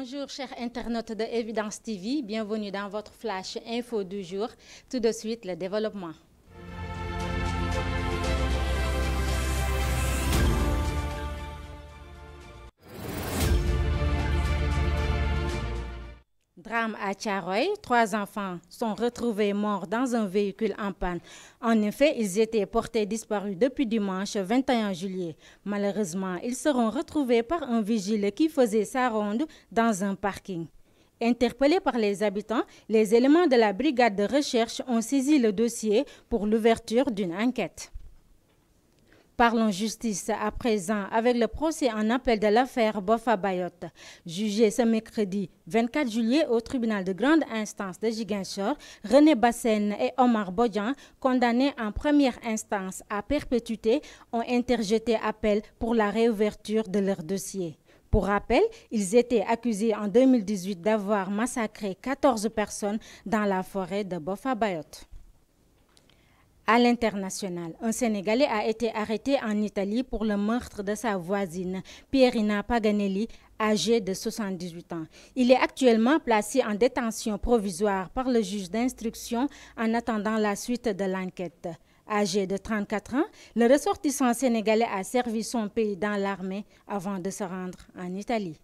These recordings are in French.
Bonjour chers internautes de Evidence TV, bienvenue dans votre flash info du jour. Tout de suite, le développement. Drame à Thiaroye, 3 enfants sont retrouvés morts dans un véhicule en panne. En effet, ils étaient portés disparus depuis dimanche 21 juillet. Malheureusement, ils seront retrouvés par un vigile qui faisait sa ronde dans un parking. Interpellés par les habitants, les éléments de la brigade de recherche ont saisi le dossier pour l'ouverture d'une enquête. Parlons justice à présent avec le procès en appel de l'affaire Boffa Bayotte. Jugé ce mercredi 24 juillet au tribunal de grande instance de Ziguinchor, René Bassène et Omar Bodian, condamnés en première instance à perpétuité, ont interjeté appel pour la réouverture de leur dossier. Pour rappel, ils étaient accusés en 2018 d'avoir massacré 14 personnes dans la forêt de Boffa Bayotte. À l'international, un Sénégalais a été arrêté en Italie pour le meurtre de sa voisine, Pierina Paganelli, âgée de 78 ans. Il est actuellement placé en détention provisoire par le juge d'instruction en attendant la suite de l'enquête. Âgé de 34 ans, le ressortissant sénégalais a servi son pays dans l'armée avant de se rendre en Italie.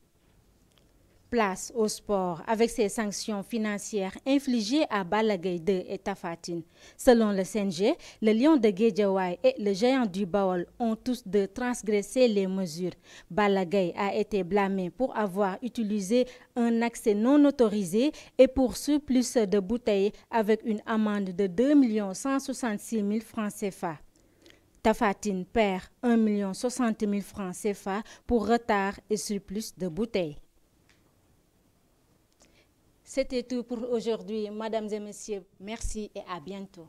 Place au sport avec ces sanctions financières infligées à Balla Gaye 2 et Tapha Tine. Selon le CNG, le Lion de Guédiawaye et le Géant du Baol ont tous deux transgressé les mesures. Balla Gaye a été blâmé pour avoir utilisé un accès non autorisé et pour surplus de bouteilles avec une amende de 2 166 000 francs CFA. Tapha Tine perd 1 060 000 francs CFA pour retard et surplus de bouteilles. C'était tout pour aujourd'hui, mesdames et messieurs. Merci et à bientôt.